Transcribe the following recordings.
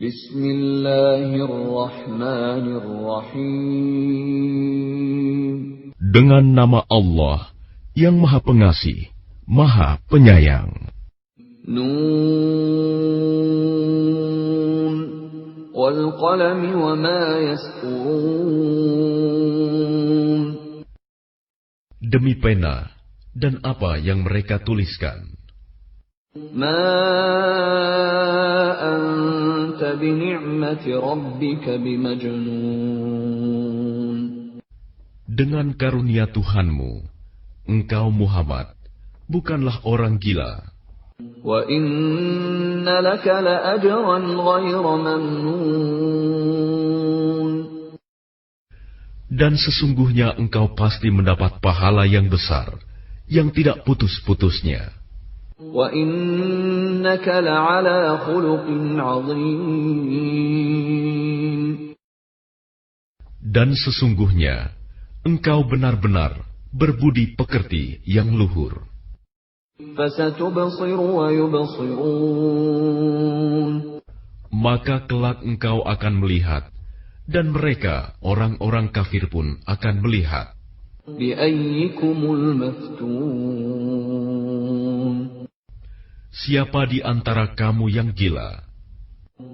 Bismillahirrahmanirrahim. Dengan nama Allah yang Maha Pengasih, Maha Penyayang. Nun wal qalami wa ma yasturun. Demi pena dan apa yang mereka tuliskan. Ma anta bi ni'mati rabbika bimajnun. Dengan karunia Tuhanmu, engkau Muhammad bukanlah orang gila. Wa inna laka la ajran ghayra mamnun. Dan sesungguhnya engkau pasti mendapat pahala yang besar, yang tidak putus-putusnya. Wa innaka la'ala khuluqin 'azim. Dan sesungguhnya engkau benar-benar berbudi pekerti yang luhur. Fasatubsiru wa yubsirun. Maka kelak engkau akan melihat, dan mereka, orang-orang kafir pun akan melihat. Biayyikumul maftun. Siapa di antara kamu yang gila?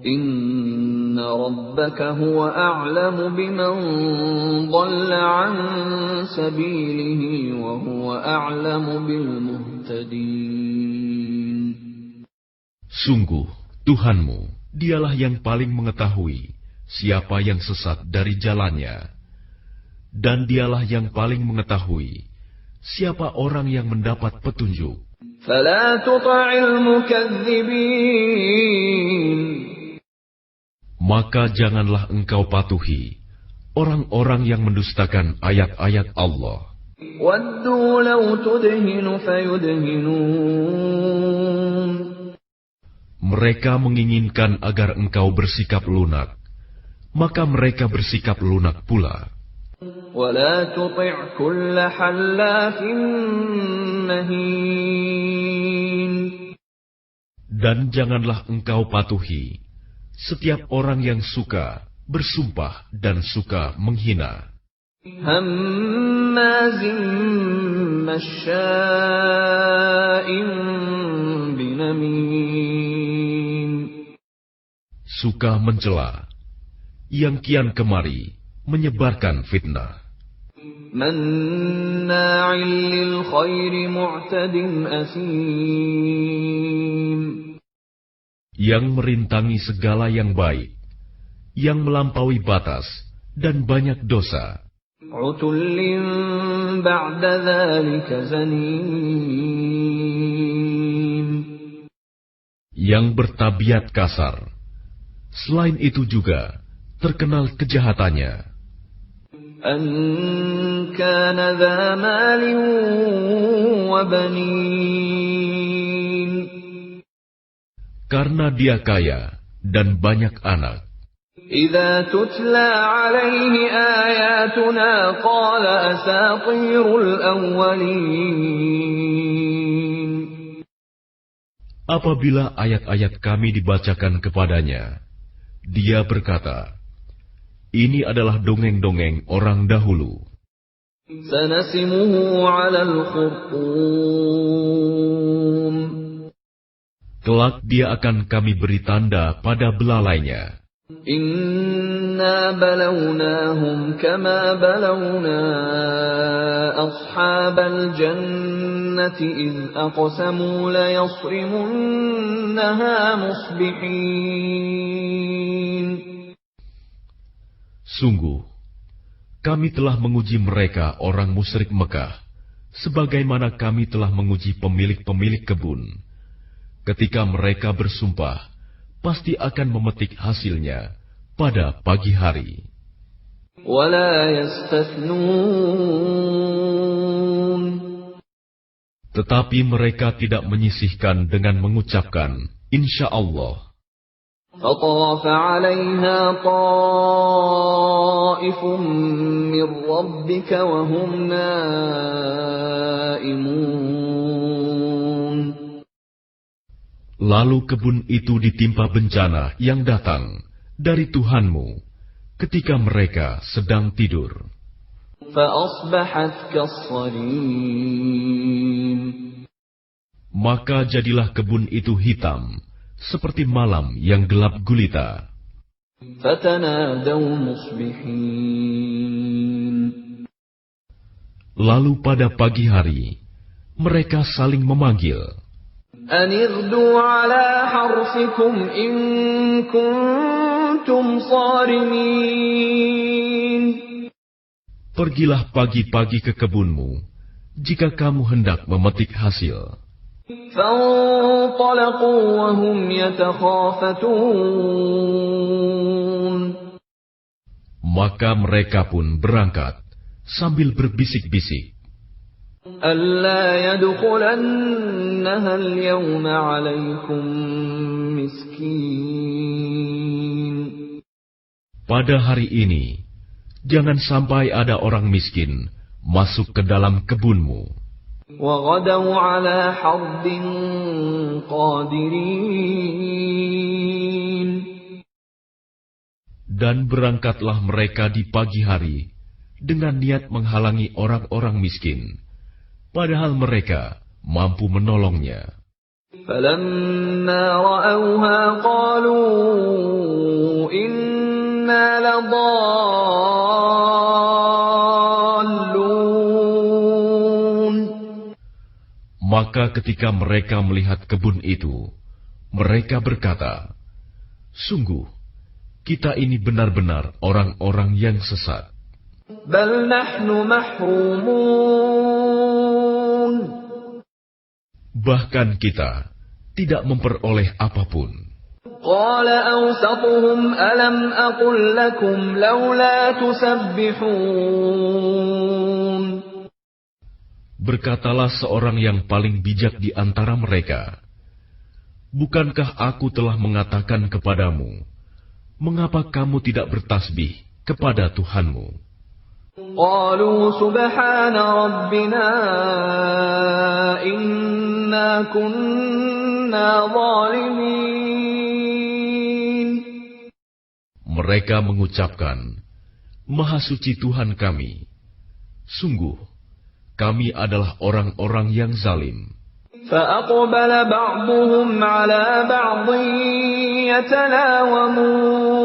Inna rabbaka huwa a'lamu biman dhalla 'an sabilihi wa huwa a'lamu bil muhtadin. Sungguh, Tuhanmu, dialah yang paling mengetahui siapa yang sesat dari jalannya, dan dialah yang paling mengetahui siapa orang yang mendapat petunjuk. Fala tuti'il mukadzibin. Maka janganlah engkau patuhi orang-orang yang mendustakan ayat-ayat Allah. Waddu law tudhinu fayudhinun. Mereka menginginkan agar engkau bersikap lunak, maka mereka bersikap lunak pula. Wala tuti' kulla hallafin mahin. Dan janganlah engkau patuhi setiap orang yang suka bersumpah dan suka menghina. Hammazin masya'in binamim. Suka mencela, yang kian kemari menyebarkan fitnah. Manna'in lil khairi mu'tadin asim. Yang merintangi segala yang baik, yang melampaui batas dan banyak dosa. Utullin ba'da dzalika zanim. Yang bertabiat kasar, selain itu juga terkenal kejahatannya. An kana dza malin wa banin. Karena dia kaya dan banyak anak. Idza tutla alaihi ayatuna qala asatirul awwalin. Apabila ayat-ayat kami dibacakan kepadanya, dia berkata, ini adalah dongeng-dongeng orang dahulu. Sanasimuhu 'alal khurtum. Kelak dia akan kami beri tanda pada belalainya. Inna balawnahum kama balawna ashabal jannati iz aqsamu la yasrimunnaha musbihin. Sungguh, kami telah menguji mereka orang musyrik Mekah, sebagaimana kami telah menguji pemilik-pemilik kebun. Ketika mereka bersumpah, pasti akan memetik hasilnya pada pagi hari. Wala yastathnun. Tetapi mereka tidak menyisihkan dengan mengucapkan, Insya Allah. فطاف عليها طائف من ربك وهم نائمون. Lalu kebun itu ditimpa bencana yang datang dari Tuhanmu ketika mereka sedang tidur. فأصبحت كالصريم. Maka jadilah kebun itu hitam, seperti malam yang gelap gulita. فتنادوا مصبحين. Lalu pada pagi hari, mereka saling memanggil, أن اغدوا على حرثكم إن كنتم صارمين. pergilah pagi-pagi ke kebunmu, jika kamu hendak memetik hasil. فانطلقوا وهم يتخافتون. Maka mereka pun berangkat, sambil berbisik-bisik, ألا يدخلنها اليوم عليكم مسكين. pada hari ini, jangan sampai ada orang miskin masuk ke dalam kebunmu. وغدوا على حرد قادرين. Dan berangkatlah mereka di pagi hari dengan niat menghalangi orang-orang miskin, padahal mereka mampu menolongnya. فلما رأوها قالوا إنا لضالون. Maka ketika mereka melihat kebun itu, mereka berkata, "Sungguh, kita ini benar-benar orang-orang yang sesat. بل نحن محرومون. Bahkan kita tidak memperoleh apapun." قال أوسطهم ألم أقل لكم لولا تسبحون. Berkatalah seorang yang paling bijak di antara mereka, "Bukankah aku telah mengatakan kepadamu, mengapa kamu tidak bertasbih kepada Tuhanmu?" قالوا سبحان ربنا إنا كنا ظالمين. Mereka mengucapkan, "Maha suci Tuhan kami. Sungguh, kami adalah orang-orang yang zalim." فأقبل بعضهم على بعض يتلاومون.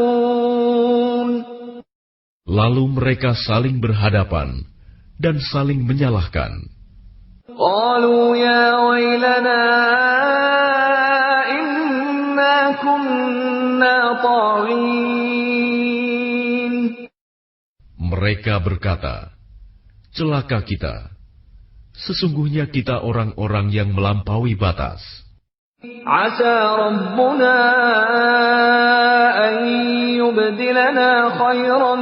Lalu mereka saling berhadapan dan saling menyalahkan. قالوا يا ويلنا إنا كنا طاغين. Mereka berkata, "Celaka kita. Sesungguhnya kita orang-orang yang melampaui batas. عسى ربنا أن يبدلنا خيرا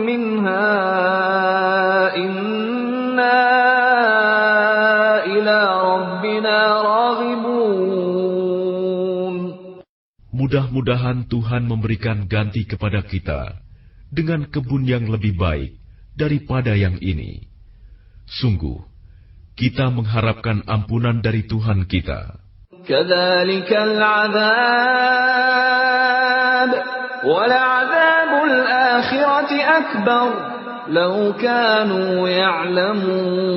منها إنا إلى ربنا راغبون. Mudah-mudahan Tuhan memberikan ganti kepada kita dengan kebun yang lebih baik daripada yang ini. Sungguh, kita mengharapkan ampunan dari Tuhan kita." كذلك العذاب ولعذاب الآخرة أكبر لو كانوا يعلمون.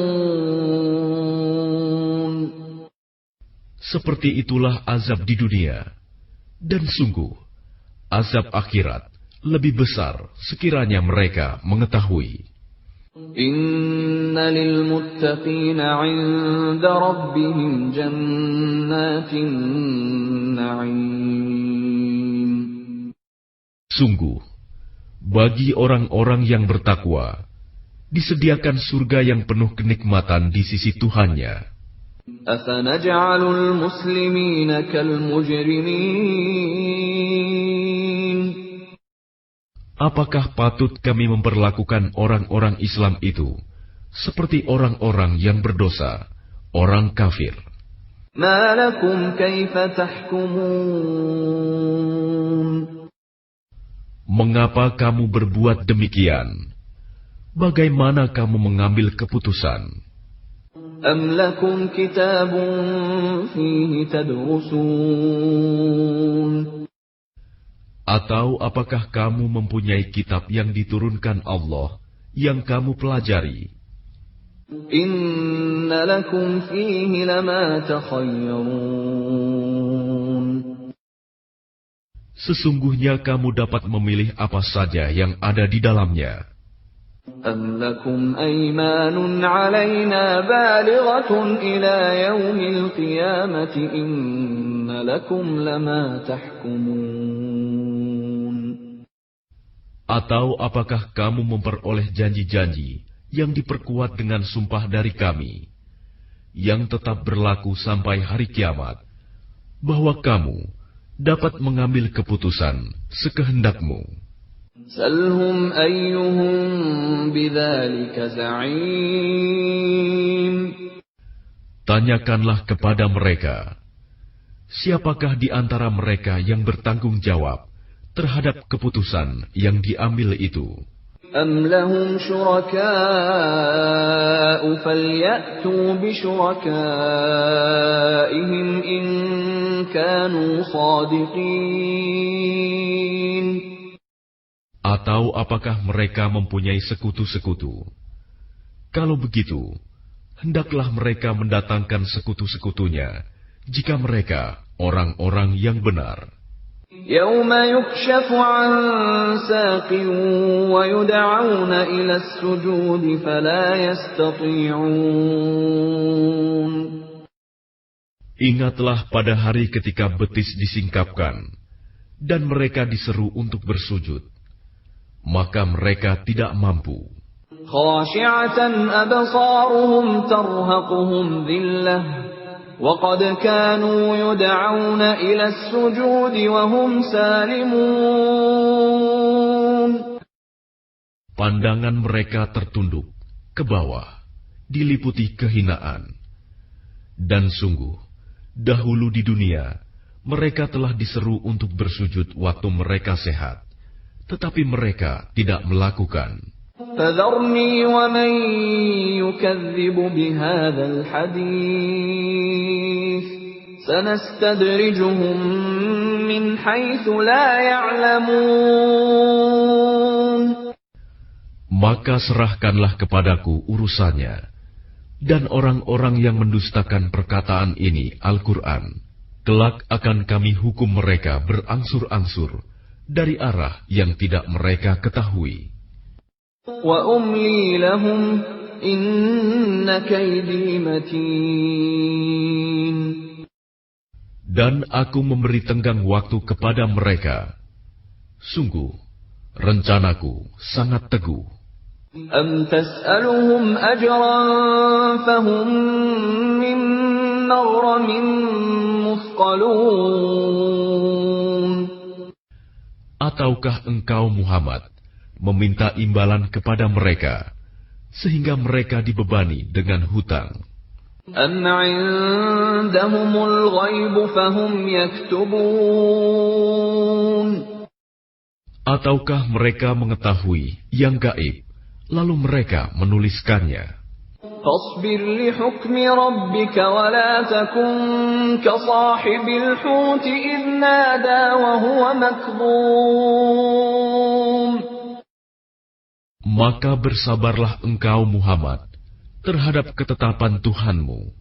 Seperti itulah azab di dunia, dan sungguh, azab akhirat lebih besar sekiranya mereka mengetahui. إن للمتقين عند ربهم جنات النعيم. Sungguh, bagi orang-orang yang bertakwa, disediakan surga yang penuh kenikmatan di sisi Tuhannya. أفنجعل المسلمين كالمجرمين. Apakah patut kami memperlakukan orang-orang Islam itu seperti orang-orang yang berdosa, orang kafir? ما لكم كيف تحكمون. Mengapa kamu berbuat demikian? Bagaimana kamu mengambil keputusan? أَمْ لَكُمْ كِتَابٌ فِيهِ تَدْرُسُونَ Atau apakah kamu mempunyai kitab yang diturunkan Allah yang kamu pelajari? Inna lakum fihi lama takhayyarun. Sesungguhnya kamu dapat memilih apa saja yang ada di dalamnya. Am lakum aymanun alayna balighatun ila yaumil qiyamati inna lakum lama tahkumun. Atau apakah kamu memperoleh janji-janji yang diperkuat dengan sumpah dari kami, yang tetap berlaku sampai hari kiamat, bahwa kamu dapat mengambil keputusan sekehendakmu. Salhum ayyuhum bidzalika za'im. Tanyakanlah kepada mereka, siapakah di antara mereka yang bertanggung jawab terhadap keputusan yang diambil itu? Am lahum syuraka'u falyatu bisyurakaihim in kanu shadiqin. Atau apakah mereka mempunyai sekutu-sekutu? Kalau begitu, hendaklah mereka mendatangkan sekutu-sekutunya jika mereka orang-orang yang benar. Yawma yukshafu an saqin wa yud'auna ila as-sujudi fala yastati'un. Ingatlah pada hari ketika betis disingkapkan dan mereka diseru untuk bersujud, maka mereka tidak mampu. Khashi'atan absaruhum tarhaquhum dhillah وَقَدْ كَانُوا يُدْعَوْنَ إِلَى السُّجُودِ وَهُمْ سَالِمُونَ. Pandangan mereka tertunduk ke bawah, diliputi kehinaan. Dan sungguh, dahulu di dunia, mereka telah diseru untuk bersujud waktu mereka sehat, tetapi mereka tidak melakukan. فَذَرْنِي وَمَن يُكَذِّبُ بِهَذَا الْحَدِيثِ سَنَسْتَدْرِجُهُم مِّنْ حَيْثُ لَا يَعْلَمُونَ. Maka serahkanlah kepadaku urusannya, dan orang-orang yang mendustakan perkataan ini, Al-Quran, kelak akan kami hukum mereka berangsur-angsur dari arah yang tidak mereka ketahui. وَأُمْلِي لَهُمْ إِنَّ كَيْدِي مَتِينٌ. Dan aku memberi tenggang waktu kepada mereka. Sungguh, rencanaku sangat teguh. أَمْ تَسْأَلُهُمْ أَجْرًا فَهُمْ مِنْ مَغْرَمٍ مُثْقَلُونَ. Ataukah engkau Muhammad meminta imbalan kepada mereka, sehingga mereka dibebani dengan hutang? أَمْ عِندَهُمُ الْغَيْبُ فَهُمْ يَكْتُبُونَ. Ataukah mereka mengetahui yang gaib, lalu mereka menuliskannya? فَاصْبِرْ لِحُكْمِ رَبِّكَ وَلَا تَكُنْ كَصَاحِبِ الْحُوتِ إِذْ نَادَى وَهُوَ مَكْظُومٌ. Maka bersabarlah engkau Muhammad terhadap ketetapan Tuhanmu,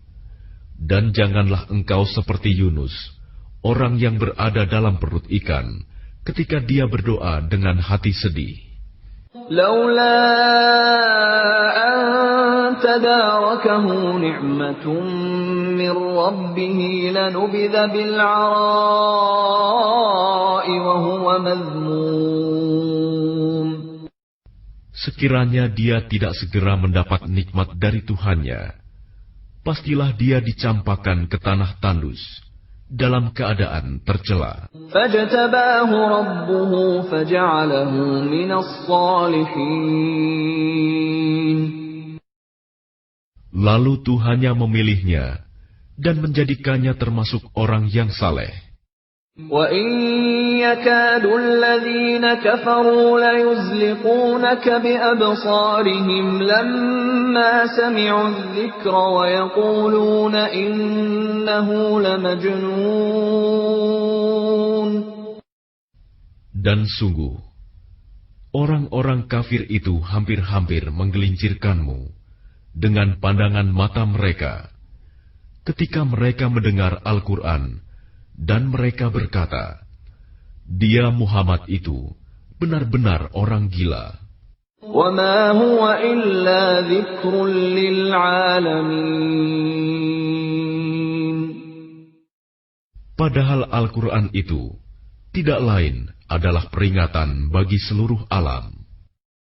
dan janganlah engkau seperti Yunus, orang yang berada dalam perut ikan, ketika dia berdoa dengan hati sedih. لولا أن تداركه نعمة من ربه لنبذ بالعراء وهو مذموم. Sekiranya dia tidak segera mendapat nikmat dari Tuhannya, pastilah dia dicampakkan ke tanah tandus dalam keadaan tercela. فاجتباه ربه فجعله من الصالحين. Lalu Tuhannya memilihnya dan menjadikannya termasuk orang yang saleh. وَإِن يكاد الذين كفروا ليزلقونك بأبصارهم لما سمعوا الذكر ويقولون إنه لمجنون. Dan sungguh, orang-orang kafir itu hampir-hampir menggelincirkanmu dengan pandangan mata mereka ketika mereka mendengar Al-Quran, dan mereka berkata, "Dia Muhammad itu benar-benar orang gila." وَمَا هُوَ إِلَّا ذِكْرٌ لِّلْعَالَمِينَ. Padahal Al-Quran itu tidak lain adalah peringatan bagi seluruh alam.